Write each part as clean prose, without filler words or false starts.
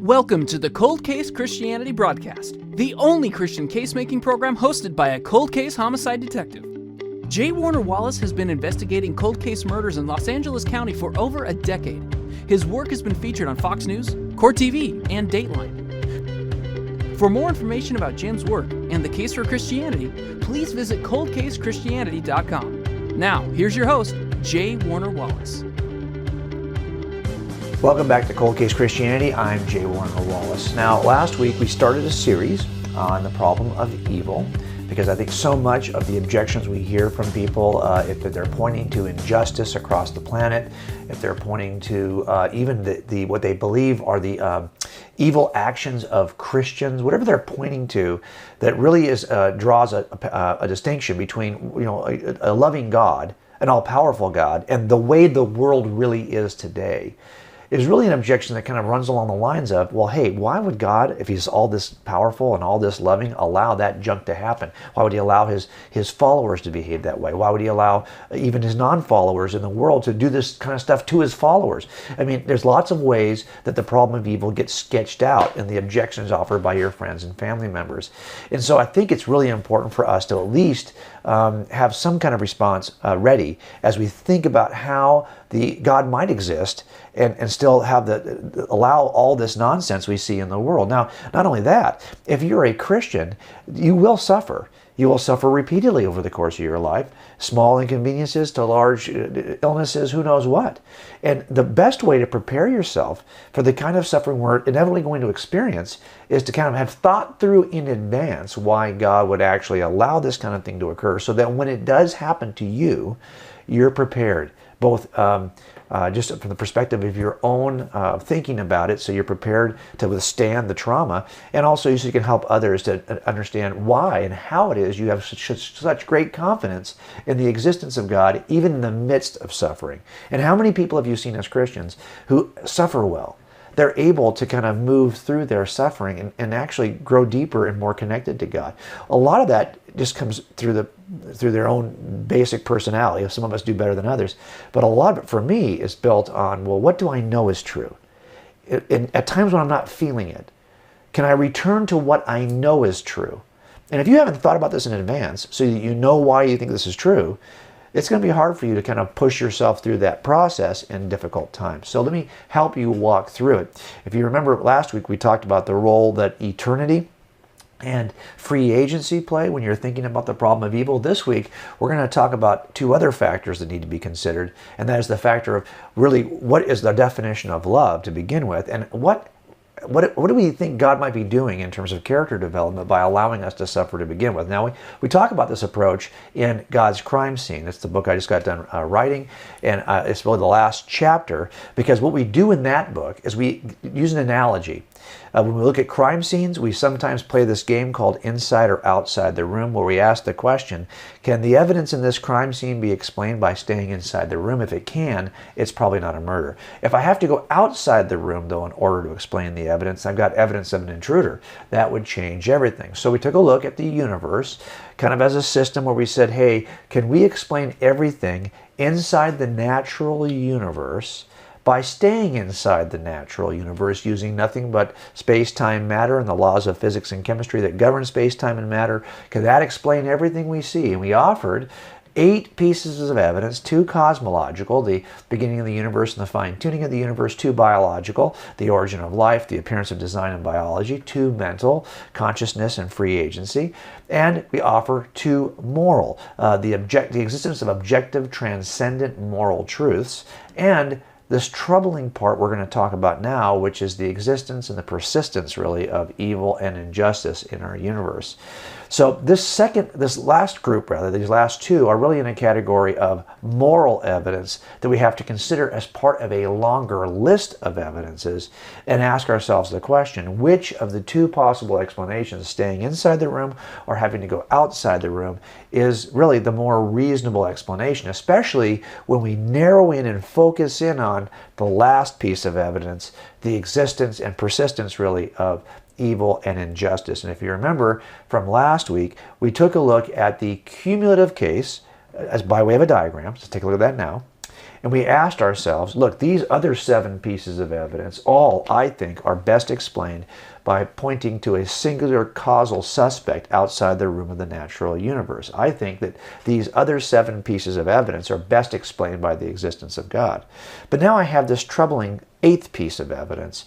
Welcome to the Cold Case Christianity broadcast, the only Christian case-making program hosted by a cold case homicide detective. J. Warner Wallace has been investigating cold case murders in Los Angeles County for over a decade. His work has been featured on Fox News, Court TV, and Dateline. For more information about Jim's work and the case for Christianity, please visit coldcasechristianity.com. Now, here's your host, J. Warner Wallace. Welcome back to Cold Case Christianity. I'm J. Warner Wallace. Now, last week we started a series on the problem of evil because I think so much of the objections we hear from people, if they're pointing to injustice across the planet, if they're pointing to even the what they believe are the evil actions of Christians, whatever they're pointing to, that really is draws a distinction between a loving God, an all-powerful God, and the way the world really is today, is really an objection that kind of runs along the lines of, well, hey, why would God, if he's all this powerful and all this loving, allow that junk to happen? Why would he allow his followers to behave that way? Why would he allow even his non-followers in the world to do this kind of stuff to his followers? I mean, there's lots of ways that the problem of evil gets sketched out in the objections offered by your friends and family members. And so I think it's really important for us to at least have some kind of response ready as we think about how God might exist and still have allow all this nonsense we see in the world. Now, not only that, if you're a Christian, you will suffer. You will suffer repeatedly over the course of your life, small inconveniences to large illnesses, who knows what. And the best way to prepare yourself for the kind of suffering we're inevitably going to experience is to kind of have thought through in advance why God would actually allow this kind of thing to occur, so that when it does happen to you, you're prepared, both just from the perspective of your own thinking about it, so you're prepared to withstand the trauma, and also so you can help others to understand why and how it is you have such great confidence in the existence of God, even in the midst of suffering. And how many people have you seen as Christians who suffer well? They're able to kind of move through their suffering and actually grow deeper and more connected to God. A lot of that just comes through their own basic personality. Some of us do better than others. But a lot of it, for me, is built on, well, what do I know is true? At times when I'm not feeling it, can I return to what I know is true? And if you haven't thought about this in advance, so that you know why you think this is true, it's going to be hard for you to kind of push yourself through that process in difficult times. So let me help you walk through it. If you remember last week, we talked about the role that eternity and free agency play when you're thinking about the problem of evil. This week, we're going to talk about two other factors that need to be considered, and that is the factor of really what is the definition of love to begin with, and what do we think God might be doing in terms of character development by allowing us to suffer to begin with? Now, we talk about this approach in God's Crime Scene. It's the book I just got done writing, and it's really the last chapter, because what we do in that book is we use an analogy. When we look at crime scenes, we sometimes play this game called Inside or Outside the Room, where we ask the question, can the evidence in this crime scene be explained by staying inside the room? If it can, it's probably not a murder. If I have to go outside the room, though, in order to explain the evidence, I've got evidence of an intruder. That would change everything. So we took a look at the universe, kind of as a system where we said, hey, can we explain everything inside the natural universe by staying inside the natural universe, using nothing but space-time matter and the laws of physics and chemistry that govern space-time and matter? Can that explain everything we see? And we offered 8 pieces of evidence: 2 cosmological, the beginning of the universe and the fine-tuning of the universe; 2 biological, the origin of life, the appearance of design and biology; 2 mental, consciousness and free agency; and we offer 2 moral, the existence of objective, transcendent moral truths, and this troubling part we're going to talk about now, which is the existence and the persistence, really, of evil and injustice in our universe. So these last group, these last 2, are really in a category of moral evidence that we have to consider as part of a longer list of evidences, and ask ourselves the question, which of the 2 possible explanations, staying inside the room or having to go outside the room, is really the more reasonable explanation, especially when we narrow in and focus in on the last piece of evidence, the existence and persistence, really, of evil and injustice. And if you remember from last week, we took a look at the cumulative case as by way of a diagram. Let's take a look at that now. and we asked ourselves, look, these other 7 pieces of evidence, all, I think, are best explained by pointing to a singular causal suspect outside the room of the natural universe. I think that these other 7 pieces of evidence are best explained by the existence of God. But now I have this troubling 8th piece of evidence,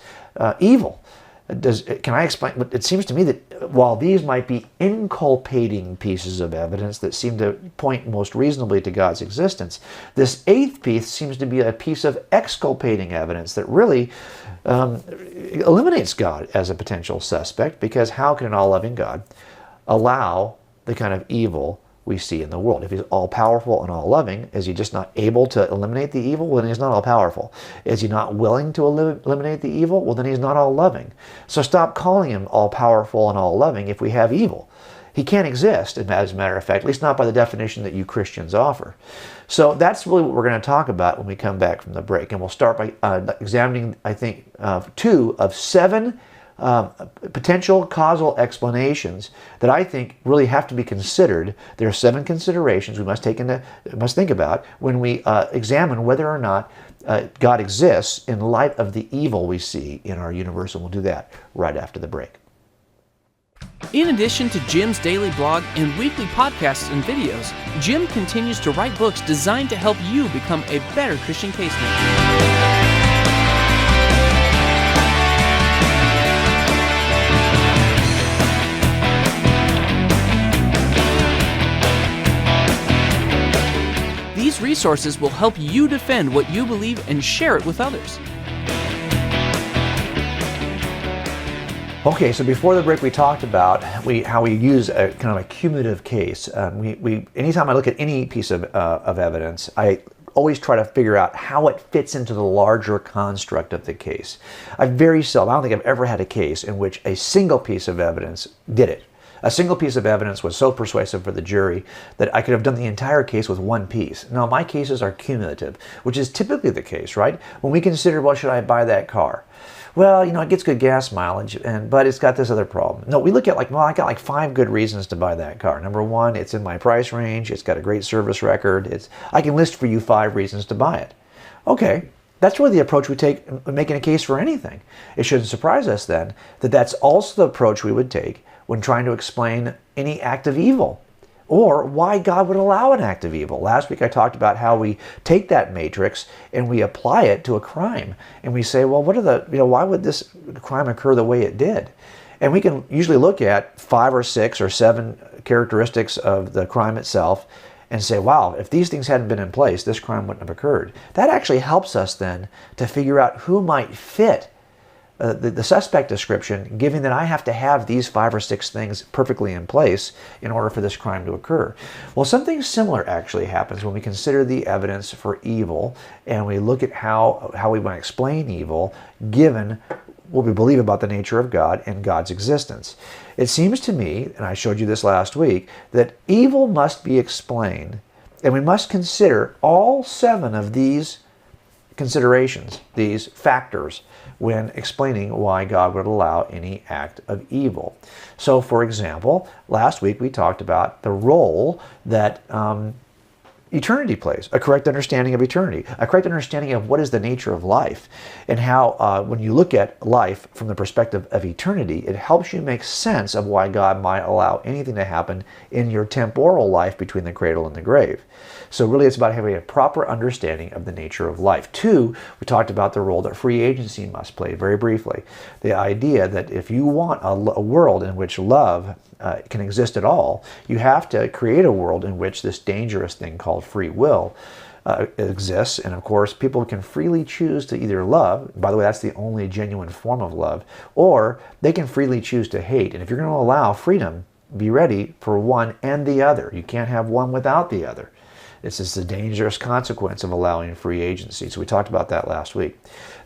evil. Can I explain? It seems to me that while these might be inculpating pieces of evidence that seem to point most reasonably to God's existence, this 8th piece seems to be a piece of exculpating evidence that really eliminates God as a potential suspect, because how can an all-loving God allow the kind of evil we see in the world? If he's all-powerful and all-loving, is he just not able to eliminate the evil? Well, then he's not all-powerful. Is he not willing to eliminate the evil? Well, then he's not all-loving. So stop calling him all-powerful and all-loving if we have evil. He can't exist, as a matter of fact, at least not by the definition that you Christians offer. So that's really what we're going to talk about when we come back from the break. And we'll start by examining, I think, 2 of 7 potential causal explanations that I think really have to be considered. There are 7 considerations we must think about when we examine whether or not God exists in light of the evil we see in our universe, and we'll do that right after the break. In addition to Jim's daily blog and weekly podcasts and videos, Jim continues to write books designed to help you become a better Christian case maker. These resources will help you defend what you believe and share it with others. Okay, so before the break we talked about how we use a kind of a cumulative case. Anytime I look at any piece of evidence, I always try to figure out how it fits into the larger construct of the case. I don't think I've ever had a case in which a single piece of evidence did it. A single piece of evidence was so persuasive for the jury that I could have done the entire case with one piece. No, my cases are cumulative, which is typically the case, right? When we consider, well, should I buy that car? Well, it gets good gas mileage, but it's got this other problem. No, we look at I got 5 good reasons to buy that car. Number 1, it's in my price range. It's got a great service record. I can list for you 5 reasons to buy it. Okay, that's really the approach we take in making a case for anything. It shouldn't surprise us then that that's also the approach we would take when trying to explain any act of evil, or why God would allow an act of evil. Last week I talked about how we take that matrix and we apply it to a crime, and we say, well, why would this crime occur the way it did? And we can usually look at 5 or 6 or 7 characteristics of the crime itself and say, wow, if these things hadn't been in place, this crime wouldn't have occurred. That actually helps us then to figure out who might fit the suspect description, given that I have to have these 5 or 6 things perfectly in place in order for this crime to occur. Well, something similar actually happens when we consider the evidence for evil and we look at how we want to explain evil given what we believe about the nature of God and God's existence. It seems to me, and I showed you this last week, that evil must be explained, and we must consider all 7 of these considerations, these factors, when explaining why God would allow any act of evil. So, for example, last week we talked about the role that eternity plays, a correct understanding of eternity, a correct understanding of what is the nature of life, and how when you look at life from the perspective of eternity, it helps you make sense of why God might allow anything to happen in your temporal life between the cradle and the grave. So really it's about having a proper understanding of the nature of life. 2, we talked about the role that free agency must play, very briefly. The idea that if you want a world in which love can exist at all, you have to create a world in which this dangerous thing called free will exists. And of course, people can freely choose to either love, by the way, that's the only genuine form of love, or they can freely choose to hate. And if you're going to allow freedom, be ready for one and the other. You can't have one without the other. This is the dangerous consequence of allowing free agency. So we talked about that last week.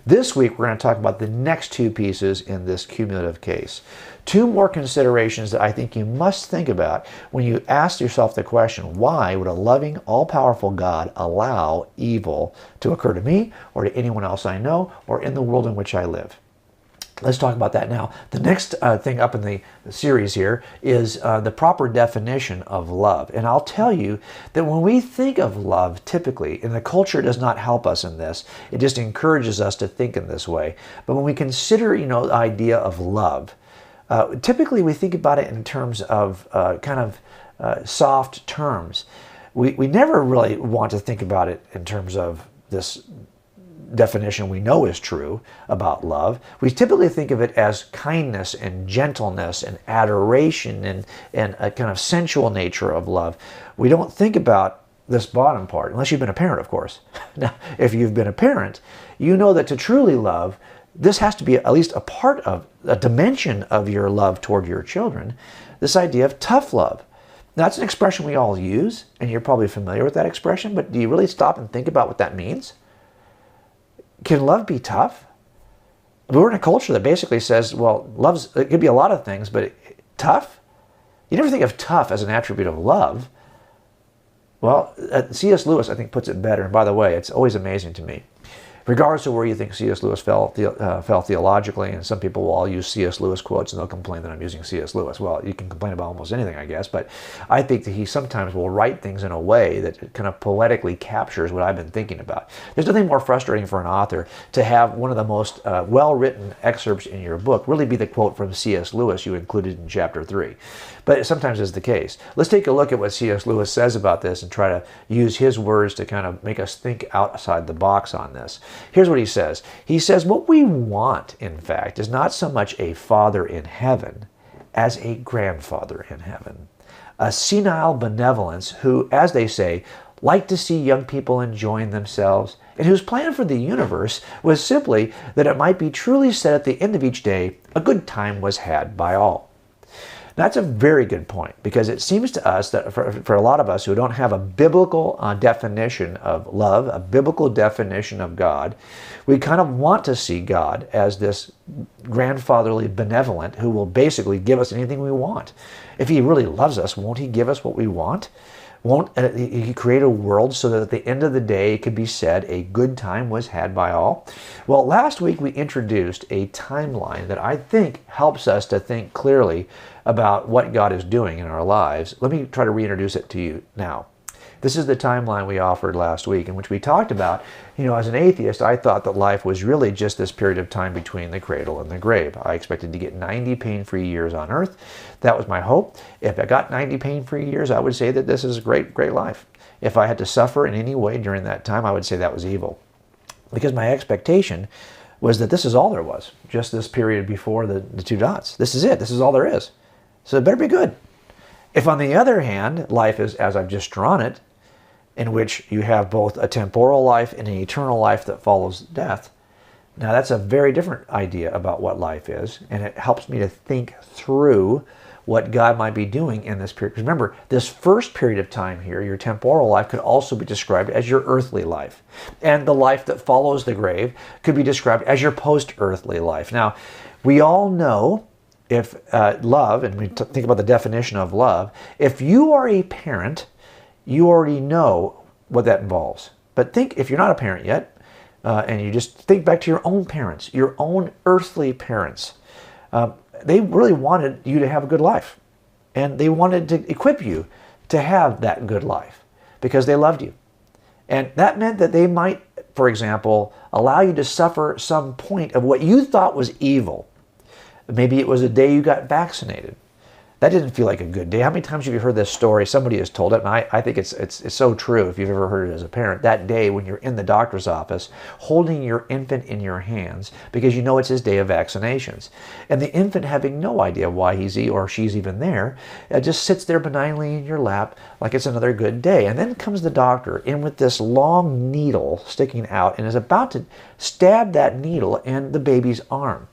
This week, we're going to talk about the next 2 pieces in this cumulative case. 2 more considerations that I think you must think about when you ask yourself the question, why would a loving, all-powerful God allow evil to occur to me or to anyone else I know or in the world in which I live? Let's talk about that now. The next thing up in the series here is the proper definition of love. And I'll tell you that when we think of love, typically, and the culture does not help us in this, it just encourages us to think in this way. But when we consider, the idea of love, typically we think about it in terms of soft terms. We never really want to think about it in terms of this definition we know is true about love. We typically think of it as kindness and gentleness and adoration and a kind of sensual nature of love. We don't think about this bottom part, unless you've been a parent, of course. Now, if you've been a parent, you know that to truly love, this has to be at least a part of, a dimension of your love toward your children, this idea of tough love. Now, that's an expression we all use, and you're probably familiar with that expression, but do you really stop and think about what that means? Can love be tough? We're in a culture that basically says, well, it could be a lot of things, but tough? You never think of tough as an attribute of love. Well, C.S. Lewis, I think, puts it better. And by the way, it's always amazing to me. Regardless of where you think C.S. Lewis fell theologically, and some people will all use C.S. Lewis quotes and they'll complain that I'm using C.S. Lewis. Well, you can complain about almost anything, I guess, but I think that he sometimes will write things in a way that kind of poetically captures what I've been thinking about. There's nothing more frustrating for an author to have one of the most well-written excerpts in your book really be the quote from C.S. Lewis you included in chapter 3. But it sometimes is the case. Let's take a look at what C.S. Lewis says about this and try to use his words to kind of make us think outside the box on this. Here's what he says. He says, what we want, in fact, is not so much a father in heaven as a grandfather in heaven. A senile benevolence who, as they say, liked to see young people enjoying themselves, and whose plan for the universe was simply that it might be truly said at the end of each day, a good time was had by all. That's a very good point, because it seems to us that for a lot of us who don't have a biblical definition of love, a biblical definition of God, we kind of want to see God as this grandfatherly benevolent who will basically give us anything we want. If he really loves us, won't he give us what we want? Won't he create a world so that at the end of the day it could be said a good time was had by all? Well, last week we introduced a timeline that I think helps us to think clearly about what God is doing in our lives. Let me try to reintroduce it to you now. This is the timeline we offered last week, in which we talked about, as an atheist, I thought that life was really just this period of time between the cradle and the grave. I expected to get 90 pain-free years on earth. That was my hope. If I got 90 pain-free years, I would say that this is a great, great life. If I had to suffer in any way during that time, I would say that was evil. Because my expectation was that this is all there was, just this period before the two dots. This is it. This is all there is. So it better be good. If, on the other hand, life is as I've just drawn it, in which you have both a temporal life and an eternal life that follows death. Now that's a very different idea about what life is, and it helps me to think through what God might be doing in this period. Because remember, this first period of time here, your temporal life, could also be described as your earthly life. And the life that follows the grave could be described as your post-earthly life. Now, we all know if love, and we think about the definition of love, if you are a parent, you already know what that involves. But think, if you're not a parent yet, and you just think back to your own parents, your own earthly parents, they really wanted you to have a good life. And they wanted to equip you to have that good life because they loved you. And that meant that they might, for example, allow you to suffer some point of what you thought was evil. Maybe it was the day you got vaccinated. That didn't feel like a good day. How many times have you heard this story? Somebody has told it, and I think it's so true if you've ever heard it as a parent. That day when you're in the doctor's office holding your infant in your hands because you know it's his day of vaccinations. And the infant, having no idea why he or she's even there, just sits there benignly in your lap like it's another good day. And then comes the doctor in with this long needle sticking out and is about to stab that needle in the baby's arm,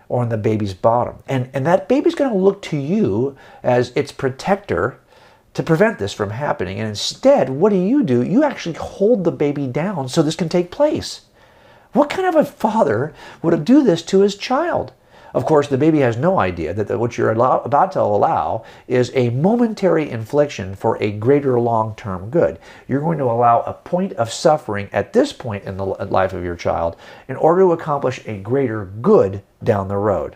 or on the baby's bottom. And that baby's going to look to you as its protector to prevent this from happening. And instead, what do? You actually hold the baby down so this can take place. What kind of a father would do this to his child? Of course, the baby has no idea that what you're about to allow is a momentary infliction for a greater long-term good. You're going to allow a point of suffering at this point in the life of your child in order to accomplish a greater good down the road.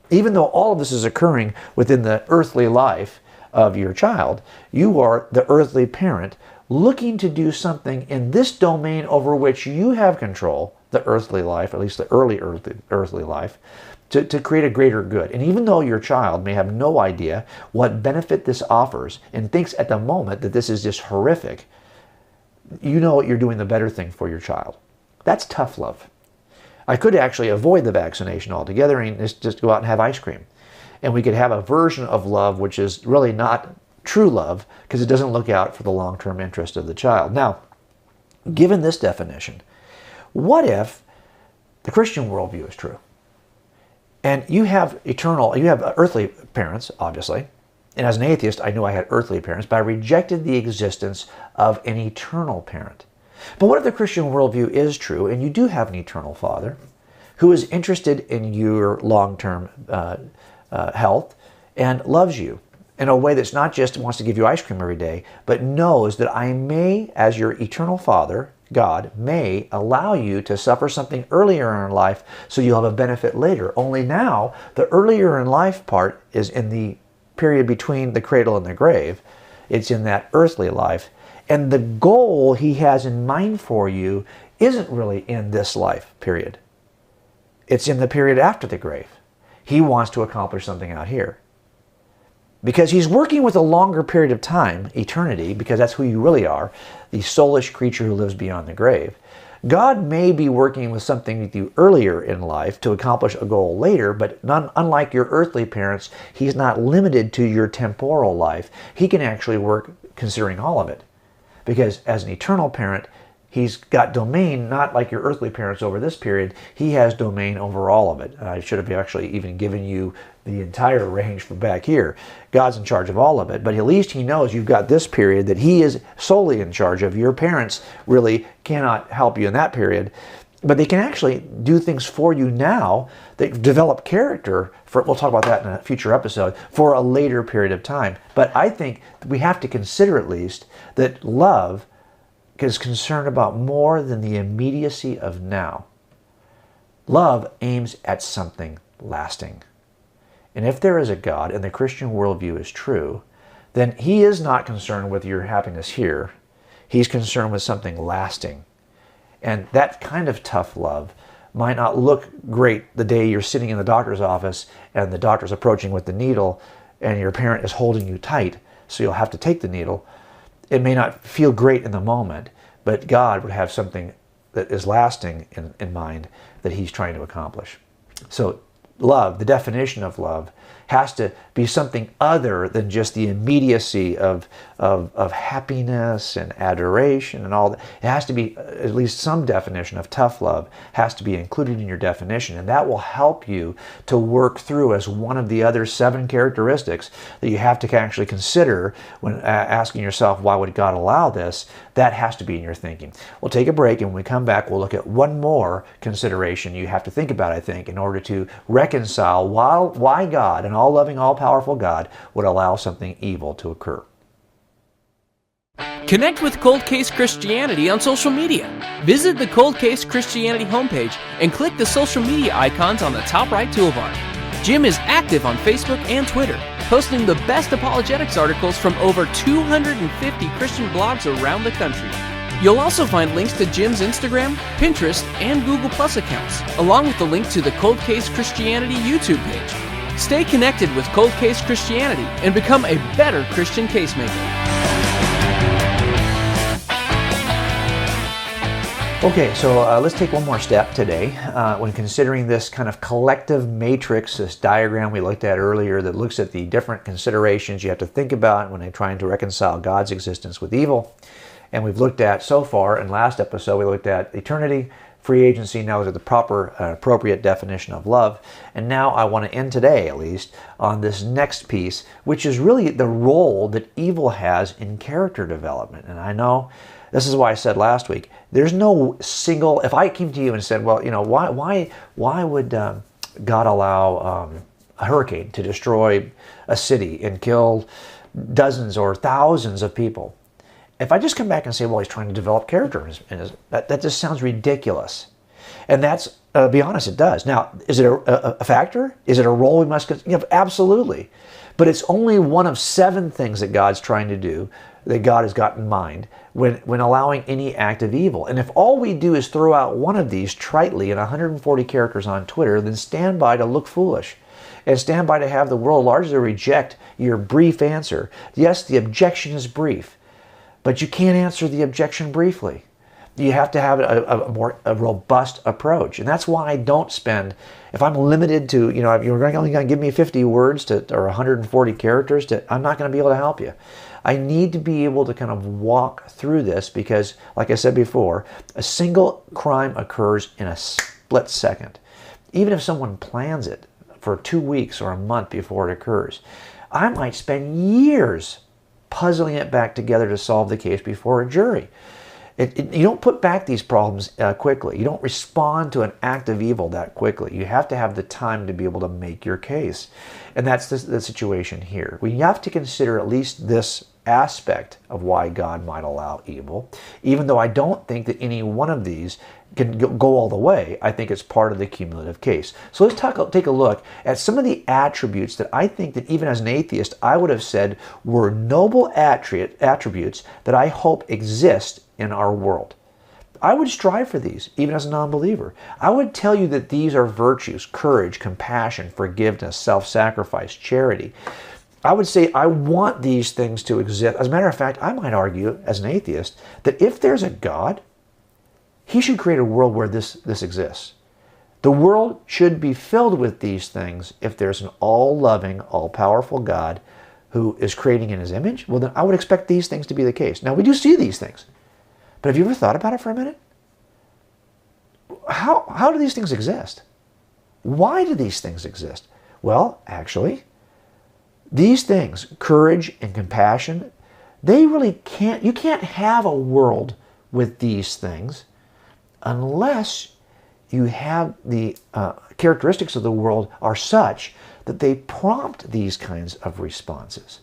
Even though all of this is occurring within the earthly life of your child, you are the earthly parent looking to do something in this domain over which you have control, the earthly life, at least the early earthly life, to create a greater good. And even though your child may have no idea what benefit this offers and thinks at the moment that this is just horrific, you know you're doing the better thing for your child. That's tough love. I could actually avoid the vaccination altogether and just go out and have ice cream. And we could have a version of love which is really not true love because it doesn't look out for the long-term interest of the child. Now, given this definition, what if the Christian worldview is true? And you have earthly parents, obviously. And as an atheist, I knew I had earthly parents, but I rejected the existence of an eternal parent. But what if the Christian worldview is true, and you do have an eternal Father who is interested in your long-term health and loves you in a way that's not just wants to give you ice cream every day, but knows that I may, as your eternal Father, God, may allow you to suffer something earlier in life so you'll have a benefit later. Only now, the earlier in life part is in the period between the cradle and the grave. It's in that earthly life. And the goal he has in mind for you isn't really in this life period. It's in the period after the grave. He wants to accomplish something out here. Because he's working with a longer period of time, eternity, because that's who you really are, the soulish creature who lives beyond the grave. God may be working with something with you earlier in life to accomplish a goal later, but unlike your earthly parents, he's not limited to your temporal life. He can actually work considering all of it. Because as an eternal parent, he's got domain, not like your earthly parents over this period. He has domain over all of it. I should have actually even given you the entire range from back here. God's in charge of all of it, but at least he knows you've got this period that he is solely in charge of. Your parents really cannot help you in that period, but they can actually do things for you now that develop character for, we'll talk about that in a future episode, for a later period of time. But I think we have to consider at least that love is concerned about more than the immediacy of now. Love aims at something lasting. And if there is a God and the Christian worldview is true, then he is not concerned with your happiness here. He's concerned with something lasting. And that kind of tough love might not look great the day you're sitting in the doctor's office and the doctor's approaching with the needle and your parent is holding you tight, so you'll have to take the needle. It may not feel great in the moment, but God would have something that is lasting in mind that he's trying to accomplish. So love, the definition of love, has to be something other than just the immediacy of happiness and adoration and all that. It has to be at least some definition of tough love has to be included in your definition, and that will help you to work through as one of the other 7 characteristics that you have to actually consider when asking yourself, why would God allow this? That has to be in your thinking. We'll take a break, and when we come back, we'll look at one more consideration you have to think about, I think, in order to reconcile why God, an all-loving, all-powerful God, would allow something evil to occur. Connect with Cold Case Christianity on social media. Visit the Cold Case Christianity homepage and click the social media icons on the top right toolbar. Jim is active on Facebook and Twitter, posting the best apologetics articles from over 250 Christian blogs around the country. You'll also find links to Jim's Instagram, Pinterest, and Google Plus accounts, along with the link to the Cold Case Christianity YouTube page. Stay connected with Cold Case Christianity and become a better Christian casemaker. Okay, so let's take one more step today when considering this kind of collective matrix, this diagram we looked at earlier that looks at the different considerations you have to think about when you're trying to reconcile God's existence with evil. And we've looked at so far, in last episode, we looked at eternity, free agency, now is the proper, appropriate definition of love. And now I want to end today, at least, on this next piece, which is really the role that evil has in character development. And I know, this is why I said last week, there's no single, if I came to you and said, well, you know, why would God allow a hurricane to destroy a city and kill dozens or thousands of people? If I just come back and say, well, he's trying to develop character, that just sounds ridiculous. And that's, be honest, it does. Now, is it a factor? Is it a role we must consider? Absolutely. But it's only one of 7 things that God's trying to do, that God has got in mind when allowing any act of evil. And if all we do is throw out one of these tritely in 140 characters on Twitter, then stand by to look foolish. And stand by to have the world largely reject your brief answer. Yes, the objection is brief, but you can't answer the objection briefly. You have to have a more robust approach. And that's why I don't spend, if I'm limited to, if you're only going to give me 50 words or 140 characters, I'm not going to be able to help you. I need to be able to kind of walk through this because, like I said before, a single crime occurs in a split second. Even if someone plans it for 2 weeks or a month before it occurs, I might spend years puzzling it back together to solve the case before a jury. You don't put back these problems quickly. You don't respond to an act of evil that quickly. You have to have the time to be able to make your case. And that's the situation here. We have to consider at least this aspect of why God might allow evil, even though I don't think that any one of these can go all the way. I think it's part of the cumulative case. So let's take a look at some of the attributes that I think that even as an atheist, I would have said were noble attributes that I hope exist in our world. I would strive for these, even as a non-believer. I would tell you that these are virtues: courage, compassion, forgiveness, self-sacrifice, charity. I would say I want these things to exist. As a matter of fact, I might argue as an atheist that if there's a God, He should create a world where this exists. The world should be filled with these things if there's an all-loving, all-powerful God who is creating in His image. Well, then I would expect these things to be the case. Now, we do see these things. But have you ever thought about it for a minute? How do these things exist? Why do these things exist? Well, actually, these things, courage and compassion, you can't have a world with these things unless you have the characteristics of the world are such that they prompt these kinds of responses.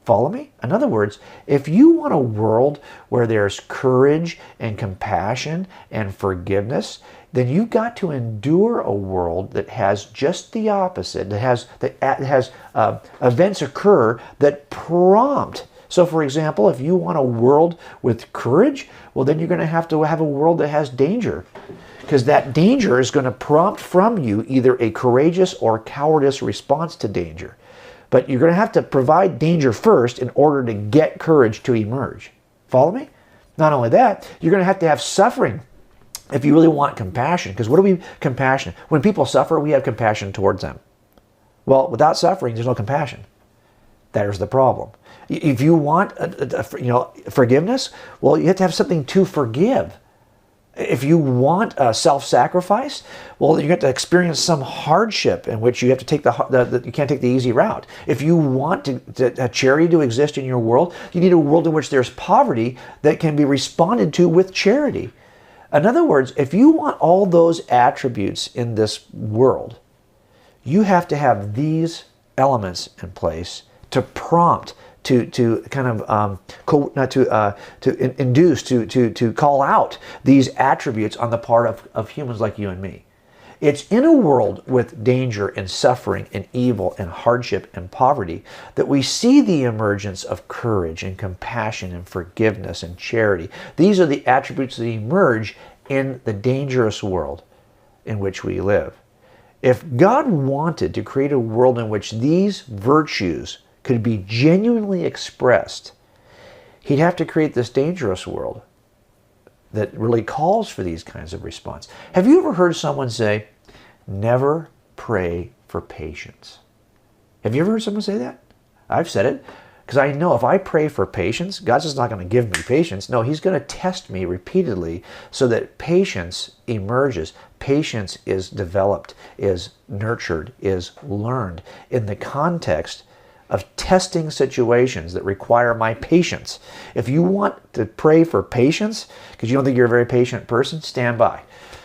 Follow me? In other words, if you want a world where there's courage and compassion and forgiveness, then you've got to endure a world that has just the opposite, that has events occur that prompt. So, for example, if you want a world with courage, well, then you're going to have a world that has danger, because that danger is going to prompt from you either a courageous or cowardice response to danger. But you're going to have to provide danger first in order to get courage to emerge. Follow me? Not only that, you're going to have suffering if you really want compassion. Because what are we compassionate? When people suffer, we have compassion towards them. Well, without suffering, there's no compassion. There's the problem. If you want forgiveness, well, you have to have something to forgive. If you want self-sacrifice, well, you have to experience some hardship in which you have to take you can't take the easy route. If you want charity to exist in your world, you need a world in which there's poverty that can be responded to with charity. In other words, if you want all those attributes in this world, you have to have these elements in place to prompt, to induce, to call out these attributes on the part of humans like you and me. It's in a world with danger and suffering and evil and hardship and poverty that we see the emergence of courage and compassion and forgiveness and charity. These are the attributes that emerge in the dangerous world in which we live. If God wanted to create a world in which these virtues could be genuinely expressed, He'd have to create this dangerous world that really calls for these kinds of response. Have you ever heard someone say, never pray for patience? Have you ever heard someone say that? I've said it, because I know if I pray for patience, God's just not going to give me patience. No, He's going to test me repeatedly so that patience emerges. Patience is developed, is nurtured, is learned in the context of testing situations that require my patience. If you want to pray for patience, because you don't think you're a very patient person, stand by.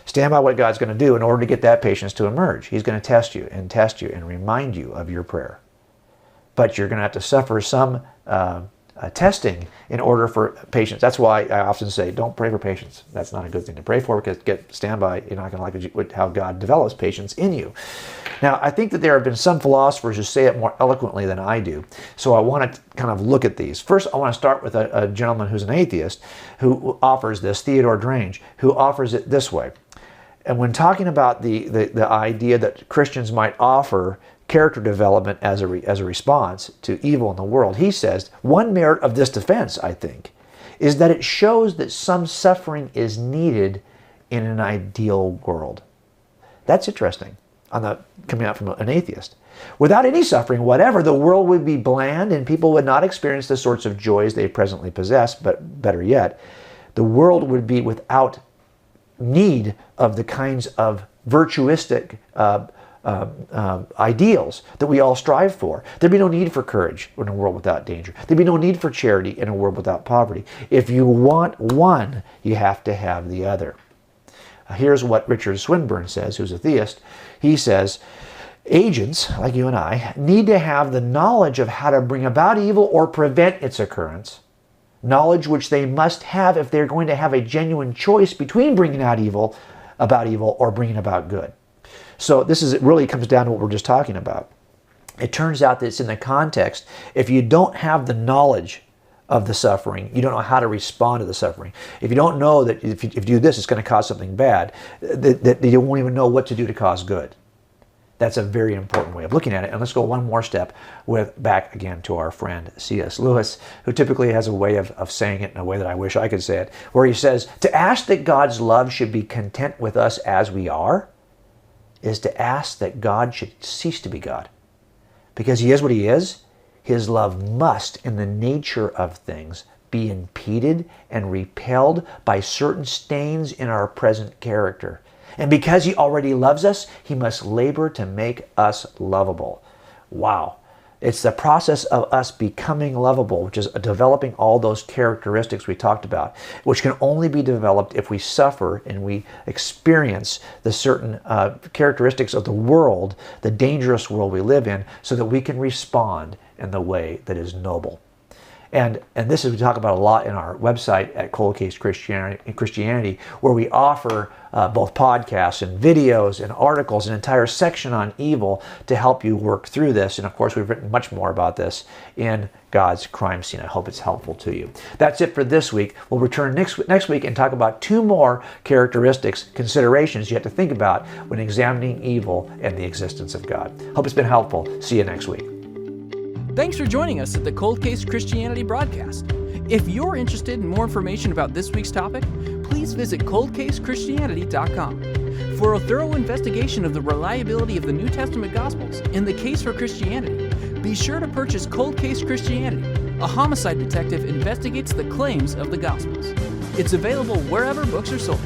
Stand by what God's going to do in order to get that patience to emerge. He's going to test you and remind you of your prayer. But you're going to have to suffer some testing in order for patience. That's why I often say, don't pray for patience. That's not a good thing to pray for, because stand by, you're not going to like how God develops patience in you. Now, I think that there have been some philosophers who say it more eloquently than I do. So I want to kind of look at these. First, I want to start with a gentleman who's an atheist who offers this, Theodore Drange, who offers it this way. And when talking about the idea that Christians might offer character development as a response to evil in the world, he says, one merit of this defense, I think, is that it shows that some suffering is needed in an ideal world. That's interesting, coming out from an atheist. Without any suffering whatever, the world would be bland and people would not experience the sorts of joys they presently possess, but better yet, the world would be without need of the kinds of virtuistic ideals that we all strive for. There'd be no need for courage in a world without danger. There'd be no need for charity in a world without poverty. If you want one, you have to have the other. Here's what Richard Swinburne says, who's a theist. He says, agents, like you and I, need to have the knowledge of how to bring about evil or prevent its occurrence. Knowledge which they must have if they're going to have a genuine choice between bringing about evil or bringing about good. So it really comes down to what we're just talking about. It turns out that it's in the context, if you don't have the knowledge of the suffering, you don't know how to respond to the suffering. If you don't know that if you do this, it's going to cause something bad, that you won't even know what to do to cause good. That's a very important way of looking at it. And let's go one more step back again to our friend C.S. Lewis, who typically has a way of saying it in a way that I wish I could say it, where he says, to ask that God's love should be content with us as we are is to ask that God should cease to be God. Because he is what he is, his love must, in the nature of things, be impeded and repelled by certain stains in our present character. And because he already loves us, he must labor to make us lovable. Wow. It's the process of us becoming lovable, which is developing all those characteristics we talked about, which can only be developed if we suffer and we experience the certain characteristics of the world, the dangerous world we live in, so that we can respond in the way that is noble. And this is we talk about a lot in our website at Cold Case Christianity, where we offer both podcasts and videos and articles, an entire section on evil to help you work through this. And of course, we've written much more about this in God's Crime Scene. I hope it's helpful to you. That's it for this week. We'll return next week and talk about 2 more characteristics, considerations you have to think about when examining evil and the existence of God. Hope it's been helpful. See you next week. Thanks for joining us at the Cold Case Christianity broadcast. If you're interested in more information about this week's topic, please visit coldcasechristianity.com. For a thorough investigation of the reliability of the New Testament Gospels and the case for Christianity, be sure to purchase Cold Case Christianity. A homicide detective investigates the claims of the Gospels. It's available wherever books are sold.